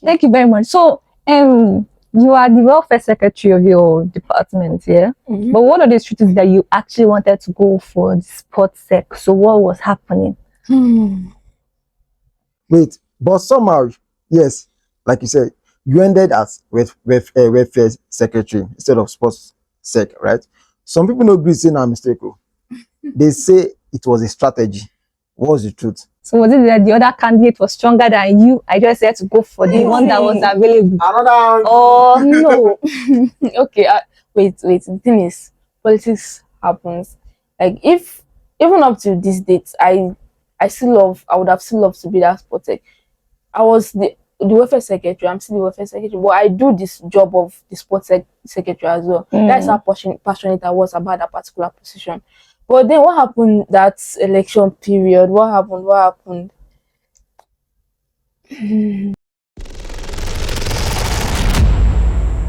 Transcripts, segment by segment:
Thank you very much. So, you are the welfare secretary of your department, yeah? Mhm. But one of the duties that you actually wanted to go for the sports sec. So, what was happening? Wait, but somehow, yes, like you said, you ended as welfare secretary instead of sports sec, right? Some people no agree saying a mistake. They say it was a strategy. What was the truth? So, was it that the other candidate was stronger than you? I just had to go for the one that was available. Another. Oh, No. Okay, wait. The thing is, politics happens. Like, if even up to this date, I would have still loved to be that sport tech. I was the welfare secretary. I'm still the welfare secretary, but I do this job of the sports secretary as well. That's how passionate I was about that particular position. But then what happened that election period? What happened?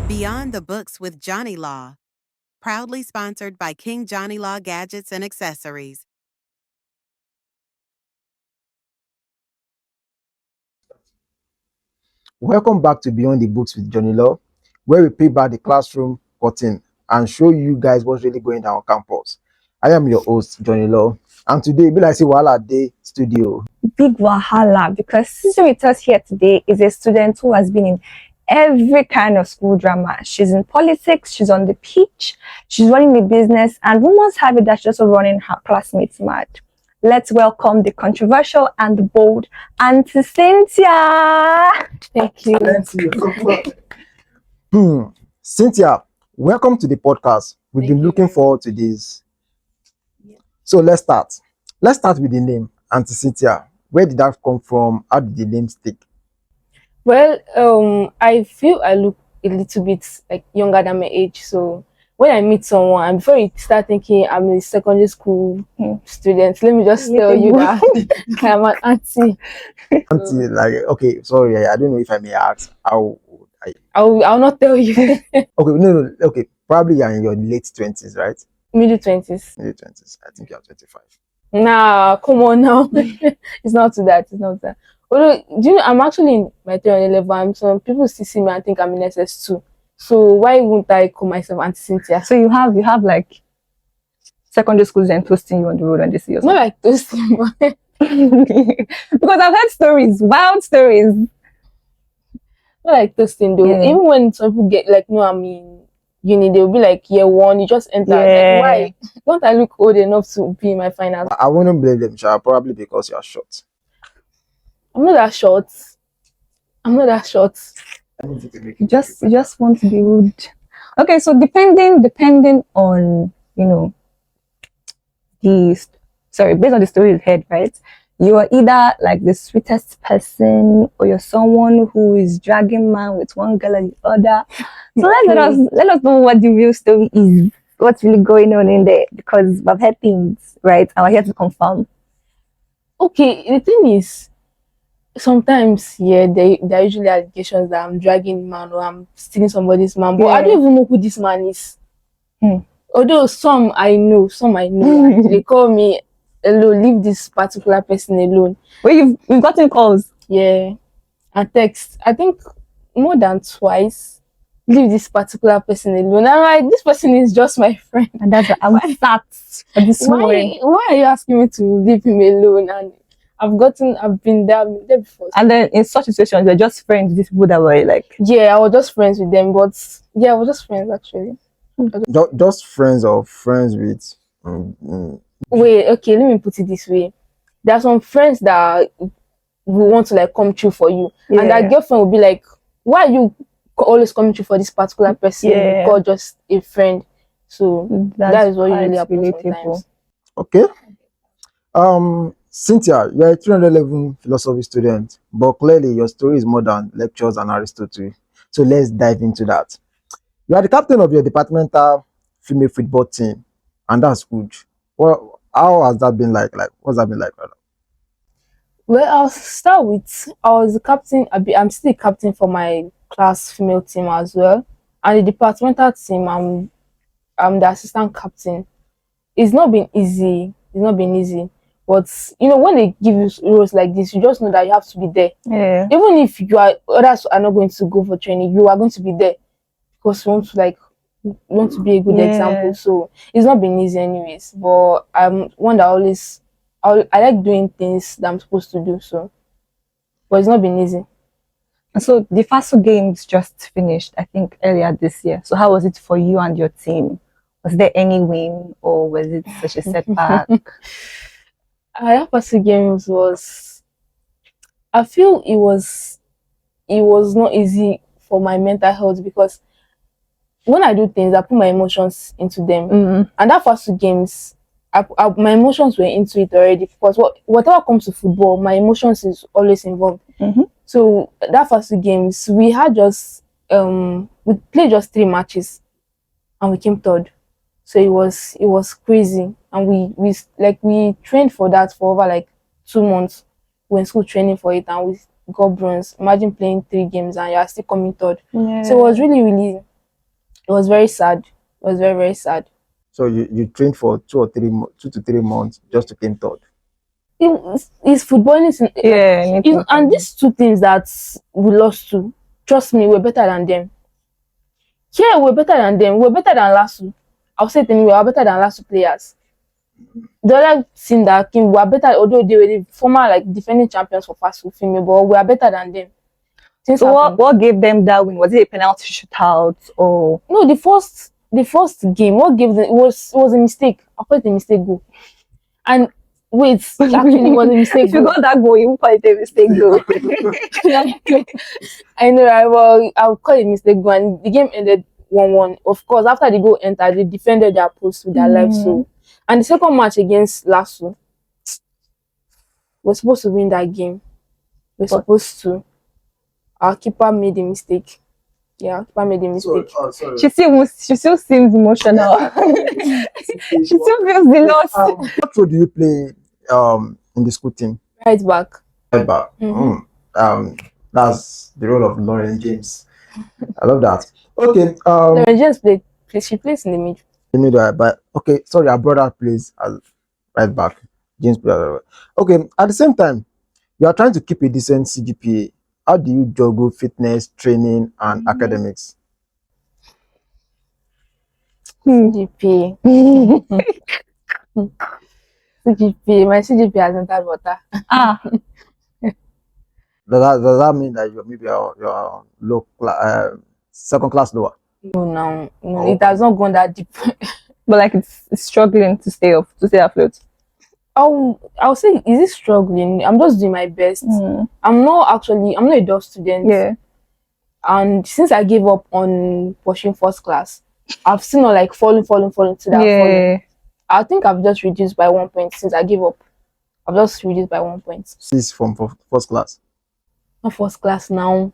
Beyond the Books with JonneyLaw, proudly sponsored by King JonneyLaw Gadgets and Accessories. Welcome back to Beyond the Books with JonneyLaw, where we peel back the classroom curtain and show you guys what's really going on campus. I am your host, JonneyLaw, and today, be like say Wahala Day Studio. big Wahala, because sitting with us here today is a student who has been in every kind of school drama. She's in politics, she's on the pitch, she's running a business, and rumors have it that she's also running her classmates mad. Let's welcome the controversial and the bold Aunty Cynthia. Thank you. Cynthia, welcome to the podcast. We've been looking forward to this. So let's start. Let's start with the name, Aunty Cynthia. Where did that come from? How did the name stick? Well, I feel I look a little bit like younger than my age. So when I meet someone, and before you start thinking I'm a secondary school student, let me just tell you that I'm an auntie. Auntie, like, okay, sorry, I don't know if I may ask how old are you? I'll not tell you. Okay, no, okay, probably you're in your late 20s, right? Middle 20s. Middle 20s. I think you're 25. Nah, come on now. It's not to that. Although, do you know, I'm actually in my 311. Some people still see me and think I'm in SS2. So why wouldn't I call myself Aunty Cynthia? So you have like secondary schools and toasting you on the road and they see you. Not like those things. Because I've heard stories, wild stories. Not like toasting though. Yeah. Even when some people get like, no, I mean, uni, they'll be like, year one, you just enter. Yeah. Like, why? Don't I look old enough to be in my finals? I wouldn't blame them, Sha, probably because you're short. I'm not that short. You just want to be rude. Okay, so depending on, you know, based on the story you've heard, right? You are either like the sweetest person or you're someone who is dragging man with one girl or the other. So let us know what the real story is. What's really going on in there? Because I've heard things, right? And we're here to confirm. Okay, the thing is, sometimes, yeah, there are usually allegations that I'm dragging man or I'm stealing somebody's man, but I don't even know who this man is. Although some I know, and they call me, hello, leave this particular person alone. Well, you've gotten calls. Yeah, and text. I think more than twice. Leave this particular person alone. I'm like, this person is just my friend. And that's I'm sat for this morning. Why are you asking me to leave him alone? And I've been there before. And then in such situations, you're just friends with these people that were like, yeah, I was just friends with them, but yeah, I was just friends actually. Just friends or friends with. Wait, okay, let me put it this way. There are some friends that will want to like come true for you, and that girlfriend will be like, why are you always coming through for this particular person? Yeah. Called just a friend. So that is what usually happens sometimes. Okay. Cynthia, you're a 311 philosophy student, but clearly your story is more than lectures and Aristotle. So let's dive into that. You are the captain of your departmental female football team, and that's good. Well, how has that been like? What's that been like? Well, I'll start with, I was the captain. I'm still the captain for my class female team as well, and the departmental team, I'm the assistant captain. It's not been easy. But when they give you roles like this, you just know that you have to be there. Yeah. Even if others are not going to go for training, you are going to be there because you want to be a good Yeah. example. So it's not been easy anyways. But I'm one that I like doing things that I'm supposed to do. So, but it's not been easy. And so the FASU games just finished, I think, earlier this year. So how was it for you and your team? Was there any win or was it such a setback? That first games was. I feel it was not easy for my mental health because when I do things, I put my emotions into them. And that first two games, my emotions were into it already because whatever comes to football, my emotions is always involved. So that first two games, we had we played just 3 matches, and we came third. So it was crazy, and we trained for that for over like 2 months. We were in school training for it, and we got bronze. Imagine playing 3 games and you are still coming third. Yeah. So it was it was very sad. It was very, very sad. So you trained for 2 to 3 months just to came third. It's football, Yeah, and these 2 teams that we lost to, trust me, we're better than them. Yeah, we're better than them. We're better than Lasso. I'll say it anyway, we're better than Lasso players. The other team that came, we are better, although they were the former like defending champions for FASU female, but we are better than them. So what gave them that win? Was it a penalty shootout or no? The first game, what gave them, it was a mistake. I call it a mistake goal. And wait, actually, it was a mistake if you goal. got that goal, you won't call it a mistake goal. I know, right? Well, I'll call it a mistake goal, and the game ended 1-1. Of course, after the goal entered, they defended their post with their life. So, and the second match against Lasso, we're supposed to win that game. We're supposed to. Our keeper made a mistake. Yeah, our keeper made a mistake. Sorry. She still seems emotional. She still feels the loss. What role do you play in the school team? Right back. Right back. That's the role of Lauren James. I love that. Okay. Lauren James she plays in the mid. You know that, but okay. Sorry, our brother plays as right back. James plays. Okay. At the same time, you are trying to keep a decent CGPA. How do you juggle fitness, training, and academics? CGP. CGP. My CGP has entered water. Does that mean that you're low second class lower? No, it has not gone that deep. But like it's struggling to stay afloat. I'll say, is it struggling? I'm just doing my best. I'm not a dull student. Yeah. And since I gave up on pushing first class, I've seen her like falling to that. Yeah. I think I've just reduced by 1 point since I gave up. I've just reduced by 1 point. She's from first class. Not first class now.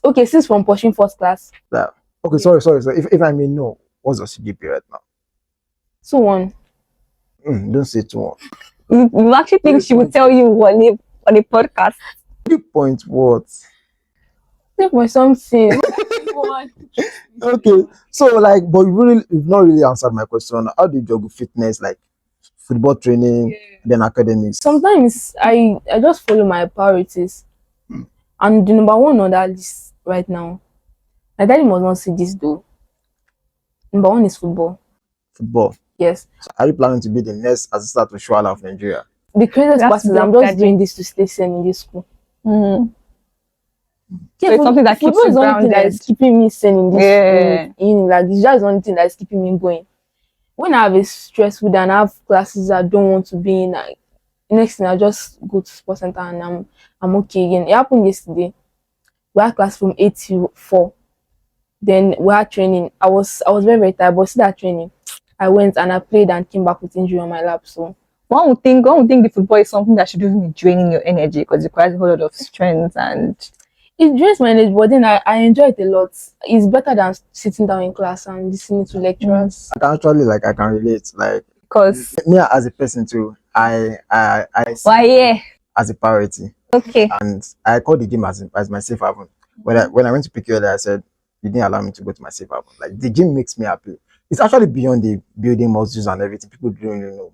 Okay, since from pushing first class. Yeah. Okay, sorry. If I may know, what's your CGP right now? 2-1. Don't say 2-1. You actually think she would tell you on a podcast? 3 points what? 3 something. Okay, so like, but you've not really answered my question. How do you juggle fitness, like football training, then academics? Sometimes I just follow my priorities. And the number 1 on that list right now, my daddy must not see this though. Number 1 is football. Football. Yes. So are you planning to be the next assistant to Wahala of Nigeria? The craziest part is I'm just doing this to stay sane in this school. So Yeah, it's something that keeps football you is the only thing that grounded. is keeping me sane in this Yeah. school. Like it's just the only thing that is keeping me going. When I have a stressful day and I have classes I don't want to be in, next thing I just go to sports center and I'm okay again. It happened yesterday. We had class from 8 to 4. Then we had training. I was very, very tired, but still that training, I went and I played and came back with injury on my lap. So One would think the football is something that should be draining your energy because it requires a whole lot of strength and it drains my energy, but then I enjoy it a lot. It's better than sitting down in class and listening to lecturers. I can relate. Like because me as a person too, I see why as a priority, okay. and I call the gym as my safe haven. When I went to pick you earlier, I said you didn't allow me to go to my safe haven. Like the gym makes me happy. It's actually beyond the building muscles and everything. People don't really know.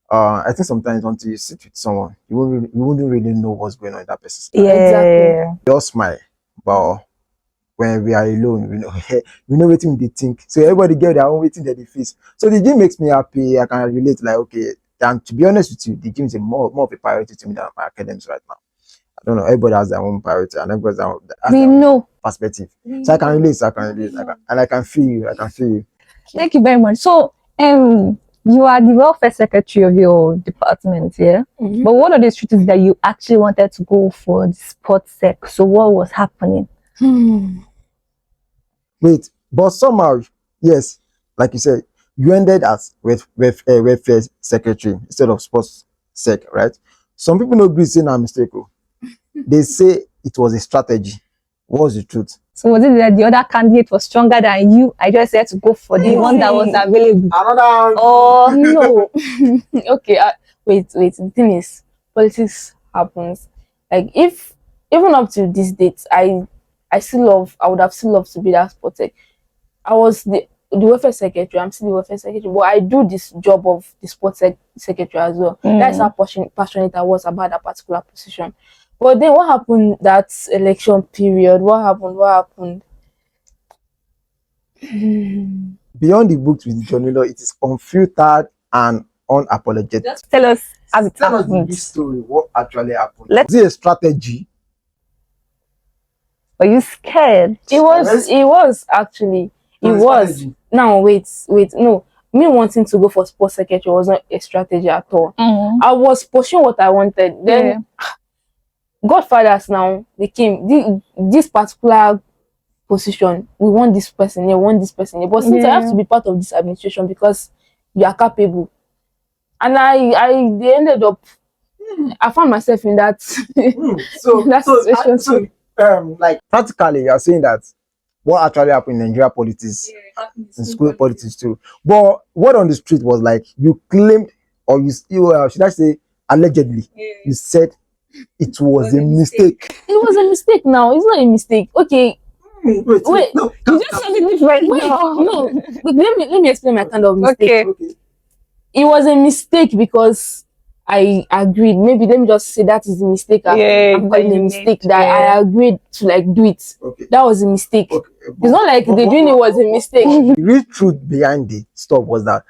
I think sometimes until you sit with someone, you wouldn't really know what's going on in that person's life. Yeah. Exactly. We all smile, but when we are alone, we know we know what they think. So everybody get their own waiting that they face. So the gym makes me happy. I can relate, like, okay. And to be honest with you, the gym is more of a priority to me than my academics right now. I don't know. Everybody has their own priority, and everybody has We their own know. perspective. So I can relate. And I can feel you. I can feel you. Thank you very much. So, you are the welfare secretary of your department, yeah? Mhm. But what are the streets that you actually wanted to go for the sports sec? So what was happening? Wait, but somehow, yes, like you said, you ended as welfare secretary instead of sports sec, right? Some people don't agree saying a mistake. They say it was a strategy. What was the truth? So was it that the other candidate was stronger than you? I just had to go for the one that was available. Another. Or No. Okay. Wait. The thing is, politics happens. Like, if even up to this date, I would have still loved to be that sport tech. I was the welfare secretary. I'm still the welfare secretary, but I do this job of the sports secretary as well. That's how passionate I was about that particular position. But then what happened that election period? What happened? Beyond the books with JonneyLaw, it is unfiltered and unapologetic. just tell us how it Tell us the happened. big story. What actually happened? Let's- Was it a strategy? Were you scared? It was actually. It No, was. strategy. Now wait. No, me wanting to go for sports secretary was not a strategy at all. I was pushing what I wanted. Then Godfathers now they came. This particular position, we want this person here, we want this person here. But since I have to be part of this administration because you are capable, and they ended up. I found myself in that. Situation. Like practically, you are saying that what actually happened in Nigeria politics, in school politics too. But what on the street was like you claimed, or you should I say allegedly, you said it was a mistake. It was a mistake. Now it's not a mistake. Okay. Wait, no, You just said it different. Wait, no. Let me explain my kind of mistake. Okay. It was a mistake because I agreed. Maybe let me just say that is a mistake. I'm calling a mistake that I agreed to like do it. Okay. That was a mistake. Okay. It's not like the doing it was a mistake. The real truth behind the stuff was that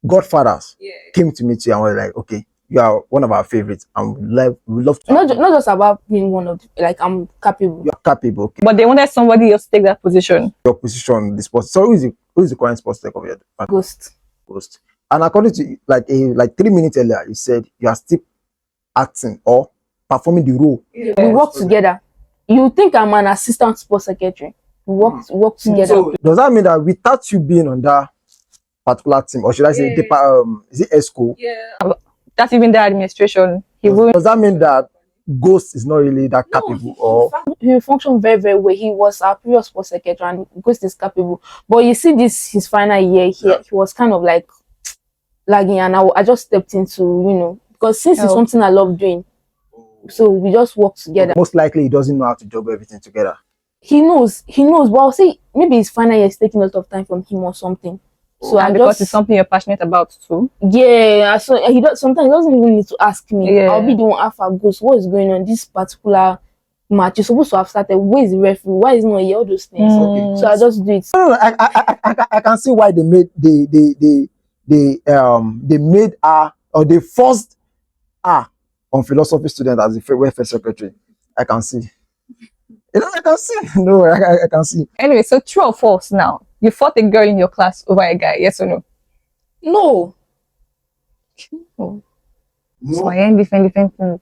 Godfathers came to meet you and were like, okay, you are one of our favorites, and we love to. Not just about being one of like I'm capable. You are capable. Okay. But they wanted somebody else to take that position. Your position, the sports. So who is the current sports tech of your department? Ghost. And according to like 3 minutes earlier, you said you are still acting or performing the role. We work together. You think I'm an assistant sports secretary? We work together. So does that mean that without you being on that particular team, or should I say, is it ESCO? That's even the administration. He will. Does that mean that Ghost is not really that capable, or He functioned very, very well. He was our previous sports secretary and Ghost is capable. But you see this his final year, he was kind of like lagging, and I just stepped into, because since it's something I love doing, so we just work together. most likely he doesn't know how to juggle everything together? He knows, but I'll say maybe his final year is taking a lot of time from him or something. So And because it's something you're passionate about too. Yeah, so sometimes he doesn't even need to ask me. Yeah. I'll be the one after Ghost. What is going on this particular match? You're supposed to have started. Where is the referee? Why is not here? All those things. Okay. So I just do it. No, I can see why they made her, or they forced her on philosophy student as the welfare secretary. I can see. I can see. No, I can see. Anyway, so true or false now? You fought a girl in your class over a guy, yes or no? No. So I ain't different things.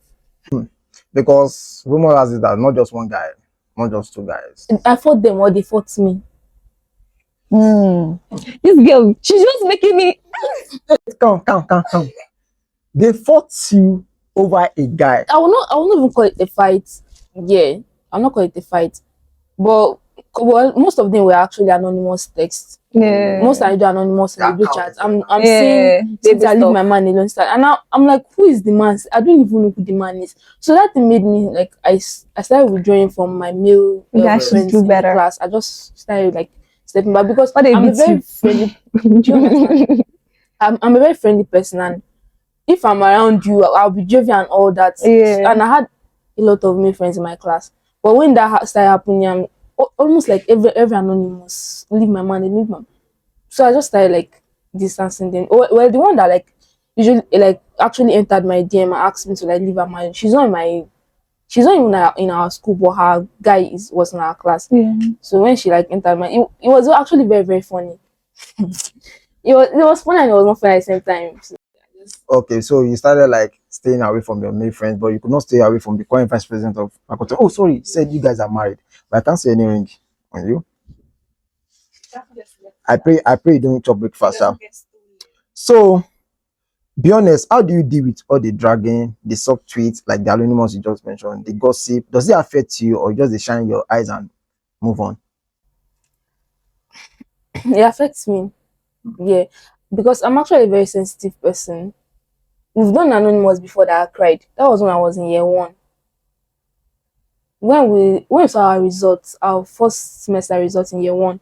Because rumor has it that not just one guy, not just two guys. I fought them or they fought me. This girl, she's just making me. Come. They fought you over a guy. I will not even call it a fight. Yeah, I'll not call it a fight. But most of them were actually anonymous texts. Yeah. Most I do anonymous in the group chat. I'm Yeah, saying since I baby leave my man alone. And now I'm like, who is the man? I don't even know who the man is. So that thing made me like I started withdrawing from my male Yeah, she friends do in the better. class. I just started like stepping back because What they I'm a beat very you? friendly. Do you understand? I'm a very friendly person, and if I'm around you, I'll be jovial and all that. Yeah. And I had a lot of male friends in my class. But when that started happening, I'm almost like every anonymous leave my man, they leave my. So I just started like distancing them. Well, the one that like usually like actually entered my DM and asked me to like leave her man. She's not even in our school, but her guy was in our class. Yeah. So when she like entered my, it was actually very very funny. It was funny and it was not funny at the same time. So, Okay, so you started like staying away from your male friends, but you could not stay away from the current vice president of faculty. Oh, sorry, you said you guys are married, but I can't see any ring on you. I pray you don't chop breakfast. So be honest, how do you deal with all the dragging, the soft tweets, like the anonymous you just mentioned, the gossip? Does it affect you or just they shine your eyes and move on? it affects me. Yeah, because I'm actually a very sensitive person. We've done anonymous before that I cried. That was when I was in year one. When we saw our results, our first semester results in year one,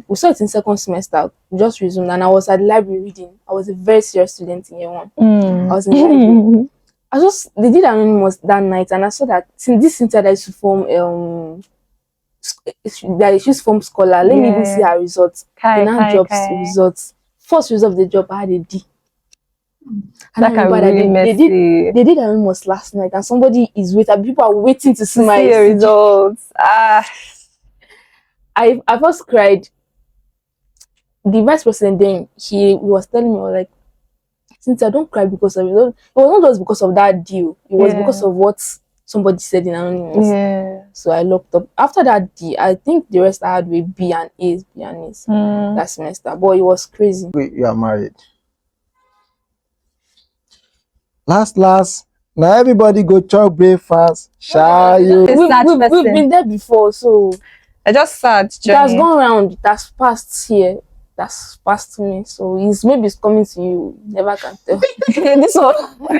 we saw it in second semester. We just resumed, and I was at the library reading. I was a very serious student in year one. I was in the library. They did anonymous that night, and I saw that since this Cynthia that used to form that she used to form scholar. Let me even see her results. Then her jobs results. First result of the job, I had a D. And That I remember really that they did anonymous last night, and somebody is waiting. People are waiting to see my results. I first cried. The vice president then he was telling me, like, Cynthia, don't cry because of it. It was not just because of that deal. It was because of what somebody said in anonymous. Yeah. So I locked up. After that D, I think the rest I had were B and A's that semester. But it was crazy. Wait, you are married. Last, now everybody go chop breakfast. Shall you? We've been there before, so I just sad. It has gone round. That's passed here. That's passed me. So maybe it's coming to you. Never can tell. This one.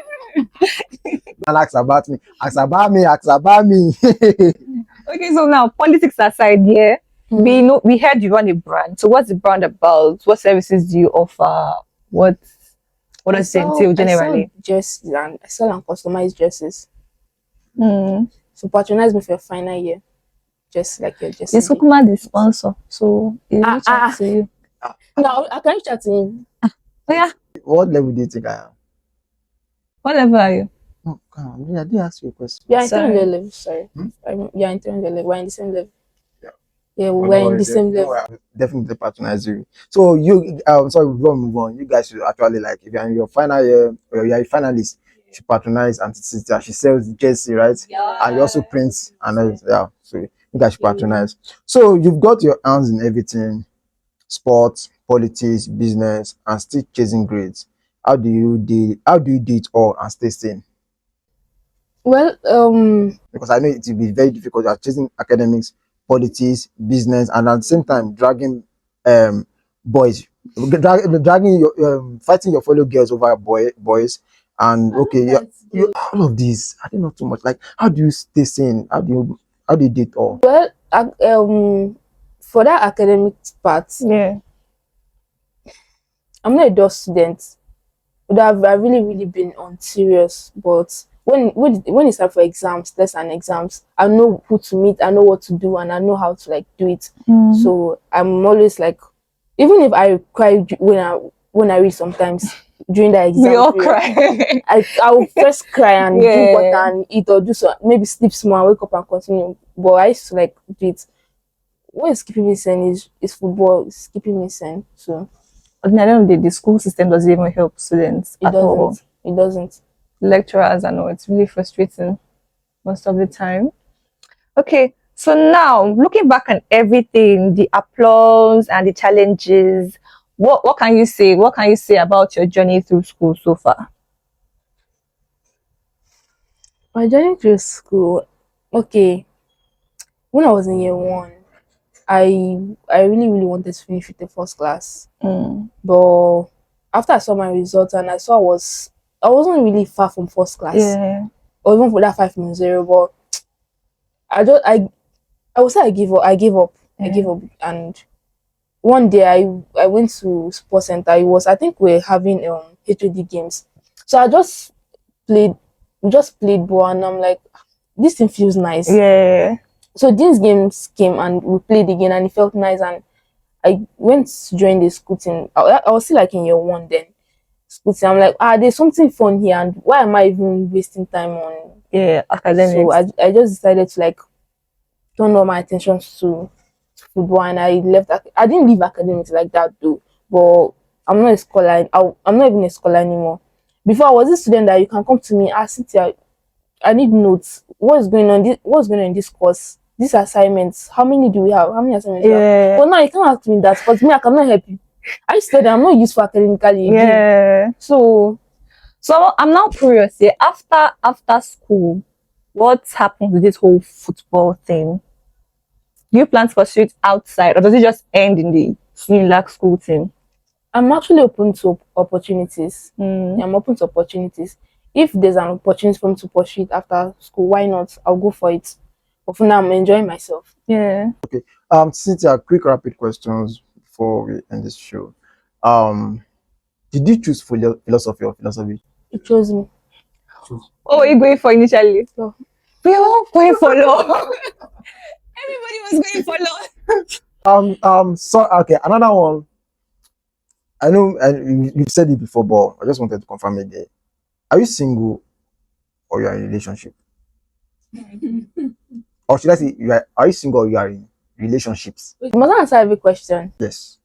And ask about me. Ask about me. Okay, so now politics aside, yeah. We heard you run a brand. So what's the brand about? What services do you offer? What does it entail generally? I sell dresses and I sell and customize dresses. So patronize me for your final year. Just like your dress. This Sukuma the sponsor. So reach out to you. No, I can reach out to him. Oh yeah. What level do you think I am? What level are you? Oh, come on. I didn't ask you a question. Yeah, in terms of level. Sorry. Yeah, in terms of level. We're in the same level. Yeah, we're in the same level. No, definitely patronize you. So you, sorry, before we move on, you guys should actually, like, if you're in your final year or you're a finalist, you should patronize Aunty Cynthia. She sells jersey, right? Yeah. And you also prints and so you guys should patronize. So you've got your hands in everything: sports, politics, business, and still chasing grades. How do you do it all and stay sane? Well, because I know it will be very difficult. You're chasing academics, politics, business, and at the same time dragging boys, dragging your fighting your fellow girls over boys, and you all of these. I don't know too much. Like, how do you stay sane? How do you do it all? Well, for that academic part, yeah, I'm not a dull student. But I've really been on serious. But when it's time for exams, tests and exams, I know who to meet, I know what to do, and I know how to like do it. So I'm always like, even if I cry when I read sometimes during the exam, we all cry. I will first cry and drink water and eat or do so, maybe sleep small, wake up and continue. But I used to like do it. What is keeping me sane is football. It's keeping me sane. So at the end of the day, the school system doesn't even help students at all. It doesn't. Lecturers, I know it's really frustrating most of the time. Okay, so now looking back on everything, the applause and the challenges, what can you say? What can you say about your journey through school so far? My journey through school, okay. When I was in year one, I really wanted to finish with the first class. But after I saw my results and I saw I wasn't really far from first class. Yeah. Or even for that 5.0, but I would say I gave up. And one day I went to sports center. I think we're having HOD games. So we just played ball, and I'm like, this thing feels nice. Yeah. So these games came and we played again, and it felt nice. And I went to join the school team. I was still like in year one then. School team. I'm like, there's something fun here, and why am I even wasting time on? Yeah. So Academics. I just decided to like turn all my attention to football, and I left. I didn't leave academics like that though, but I'm not a scholar. I'm not even a scholar anymore. Before I was a student that you can come to me, Cynthia, I need notes. What's going on? What's going on in this course? These assignments. How many do we have? How many assignments? Do we have? Yeah. But now you can't ask me that because me, I cannot help you. I said I'm not useful academically. Again. Yeah. So I'm now curious. Yeah. After school, what happened with this whole football thing? Do you plan to pursue it outside, or does it just end in the Unilag school team? I'm actually open to opportunities. Mm. I'm open to opportunities. If there's an opportunity for me to pursue it after school, why not? I'll go for it. But for now, I'm enjoying myself. Yeah. Cynthia, quick rapid questions before we end this show. Did you choose philosophy or philosophy? It chose me. What were you going for initially? Law. We were all going for law. Everybody was going for law. So okay, another one. I know, and you've said it before, but I just wanted to confirm it again. Are you single or you are in a relationship? Or should I say, are you single or you are in relationships? Wait, must I answer every question? Yes.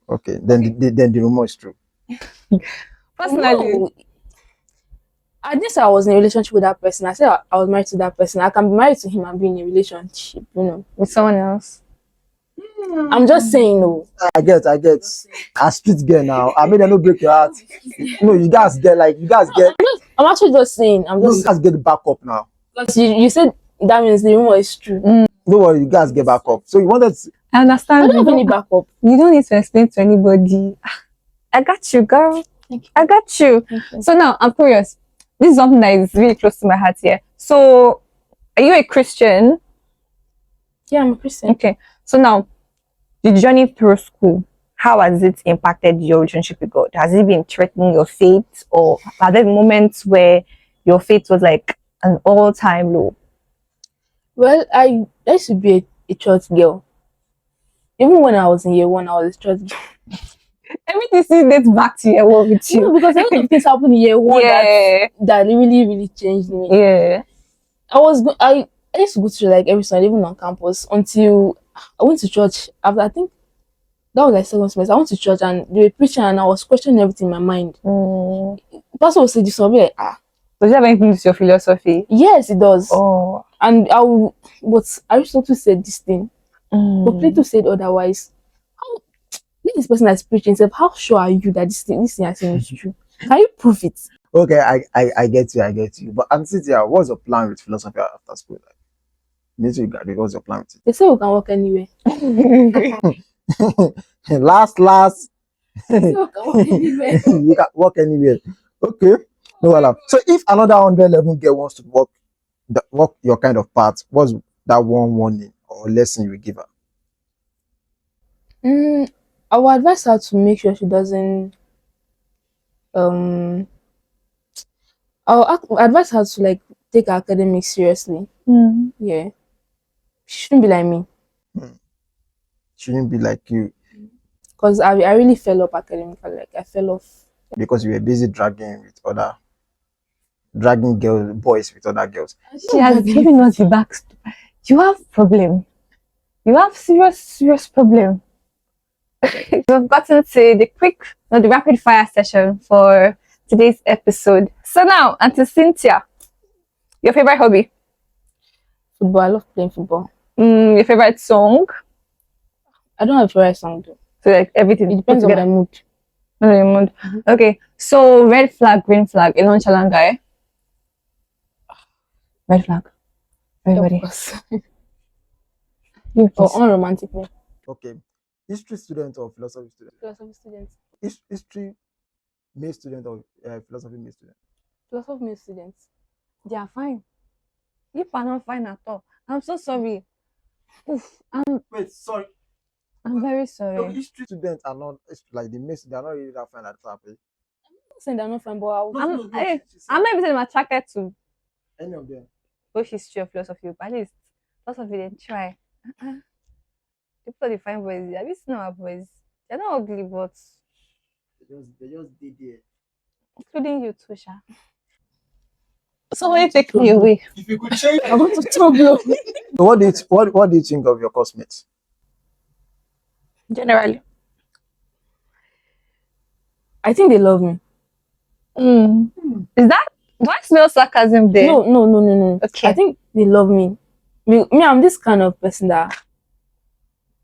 Okay, then the rumor is true. Personally, No. I didn't say I was in a relationship with that person. I said I was married to that person. I can be married to him and be in a relationship, with someone else. I'm just saying no. I get. A street girl now. I mean, I no break your heart. No, you guys get. I'm actually just saying. You guys get the backup now. Because you said that means the rumor is true. No worry, you guys get backup. So you wanted to, I I understand. don't have any backup. You don't need to explain to anybody. I got you, girl. Thank you. I got you. Okay. So now I'm curious. This is something that is really close to my heart here. So, are you a Christian? Yeah, I'm a Christian. Okay. So now, the journey through school, how has it impacted your relationship with God? Has it been threatening your faith, or are there moments where your faith was like an all-time low? Well, I used to be a church girl. Even when I was in year one, I was a church girl. Everything still dates back to year one with you. Because a lot of things happened in year one Yeah. that really, really changed me. Yeah. I used to go to like every Sunday, even on campus, until I went to church. After I think that was like second semester, I went to church and they were preaching and I was questioning everything in my mind. The pastor would say this, I'll be like, Does it have anything to do with your philosophy? yes, it does. Oh. And but Aristotle said this thing, but Plato said otherwise. How this person that's preaching said, how sure are you that this thing you're saying is true? Can you prove it? okay, I get you. But Aunty Cynthia, what's your plan with philosophy after school? Like, you graduate, what's your plan with They say we can walk anywhere. it? last. They say we can walk anywhere. You can walk anywhere. Okay. No wahala. So if another 111 girl wants to walk your kind of path, what's that one warning or lesson you will give her? I would advise her to make sure she doesn't um advise her to like take her academics seriously. Yeah. She shouldn't be like me. Shouldn't be like you Because I really fell off academically. Like I fell off. because you were busy dragging boys with other girls. She has given us the back. You have problem. You have serious problem. We've gotten to the rapid fire session for today's episode. So now, Aunty Cynthia, your favorite hobby? Football. I love playing football. Your favorite song? I don't have a favorite song though. So like everything. It depends on my mood. On your mood. Okay. So red flag, green flag, a nonchalant guy. Red flag. Everybody. Of course. You Or please. unromantic way. Okay. History student or philosophy student? Philosophy students. History male student or philosophy male student? Philosophy male students. They are fine. You are not fine at all. I'm so sorry. Oof. Wait, sorry. I'm very sorry. History students are not like they are not really that fine at that. I'm not saying they're not fine, but I'll, I'm not even saying I'm attracted to Any of them. both history or philosophy, but at least philosophy they try. People they find boys. Have you seen our boys? They're not ugly, but They just did there. including you, Tusha. Somebody take me away. If you could change, I want to trouble. so what do you think of your classmates? Generally. I think they love me. Is that, do I smell sarcasm there? No. Okay. I think they love me. Me, I'm this kind of person that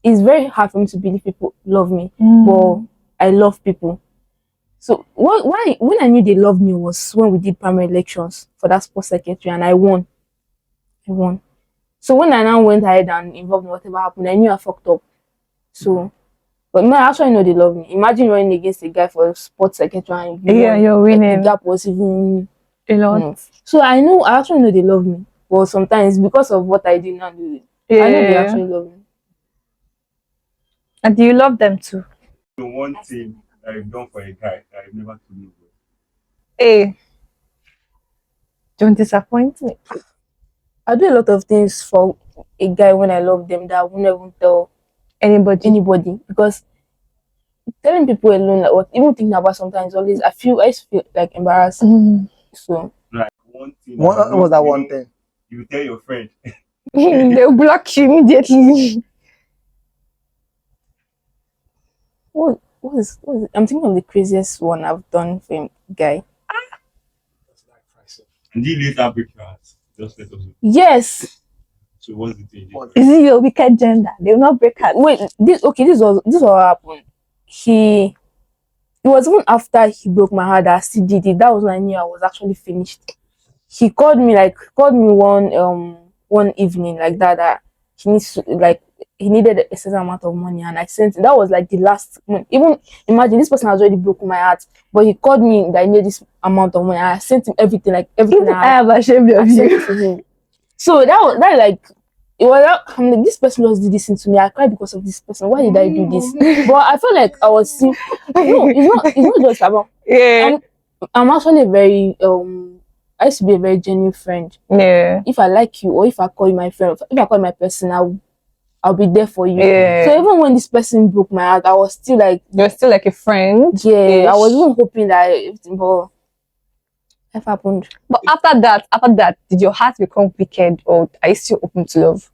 it's very hard for me to believe people love me, but I love people. So why when I knew they loved me was when we did primary elections for that sports secretary and I won. So when I now went ahead and involved in whatever happened, I knew I fucked up. So, but me, I actually know they love me. Imagine running against a guy for a sports secretary and you're winning. The gap was even a lot. So I actually know they love me. But sometimes because of what I did now, I know they actually love me. And do you love them too? The one thing that I've done for a guy that I've never told you. Hey, don't disappoint me. I do a lot of things for a guy when I love them that I won't even tell anybody because telling people alone, like what even thinking about sometimes always I used to feel like embarrassed. So Like one thing. What was that one thing? You tell your friend. They'll block you immediately. what is it? I'm thinking of the craziest one I've done for a guy. And you later break your heart. Just let us know. Yes. So what's the thing? Is it your wicked gender? They will not break heart. Wait, this was what happened. It was even after he broke my heart that I still did it. That was when I knew I was actually finished. He called me one evening like that he needs to, like he needed a certain amount of money and I sent it. That was like the last month. Even imagine this person has already broken my heart, but he called me that I needed this amount of money and I sent him everything I am ashamed of you. So that like it was I'm like, this person just did this to me. I cried because of this person. Why did I do this? But I felt like I was still no, it's not just about I'm actually a very I used to be a very genuine friend. Yeah. If I like you or if I call you my friend, if I call you my person, I'll be there for you. Yeah. So even when this person broke my heart, I was still like you're still like a friend. Yeah, I was even hoping that everything but life happened. But after that, did your heart become wicked or are you still open to love?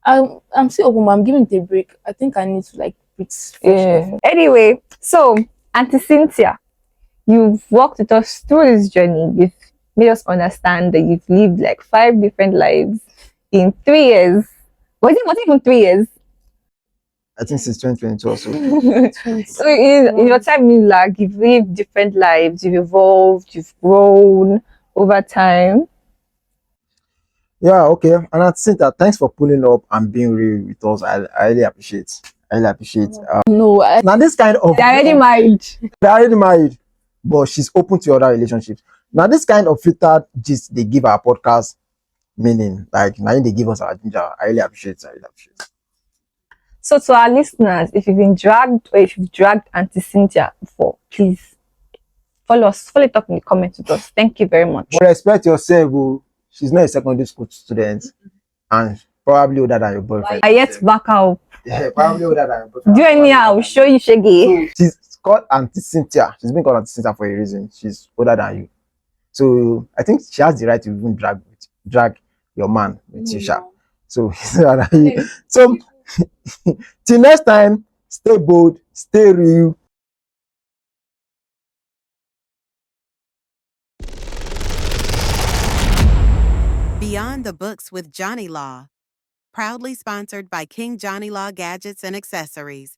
I'm still open, but I'm giving it a break. I think I need to like breathe. Yeah. Anyway, so Aunty Cynthia, you've walked with us through this journey. You've made us understand that you've lived like 5 different lives in 3 years. Was it even 3 years? I think since 2022 or so. So in your time in LAG, you've lived different lives, you've evolved, you've grown over time. Yeah, okay. And I think that thanks for pulling up and being real with us. I really appreciate. No, now this kind of They're already married. They're already married, but she's open to other relationships. Now this kind of filtered gist they give our podcast meaning, like now they give us our ginger. I really appreciate. So to our listeners, if you've been dragged or if you've dragged Aunty Cynthia before, please follow it up in the comments with us. Thank you very much. But respect yourself. Oh. She's not a secondary school student and probably older than your boyfriend. I yet back out. Yeah, probably older than your boyfriend. Do anyhow, I'll show you Shaggy. So she's called Aunty Cynthia. She's been called Aunty Cynthia for a reason. She's older than you. So I think she has the right to even drag your man with you, Sha. So so till next time, stay bold, stay real. Beyond the Books with JonneyLaw, proudly sponsored by King JonneyLaw Gadgets and Accessories.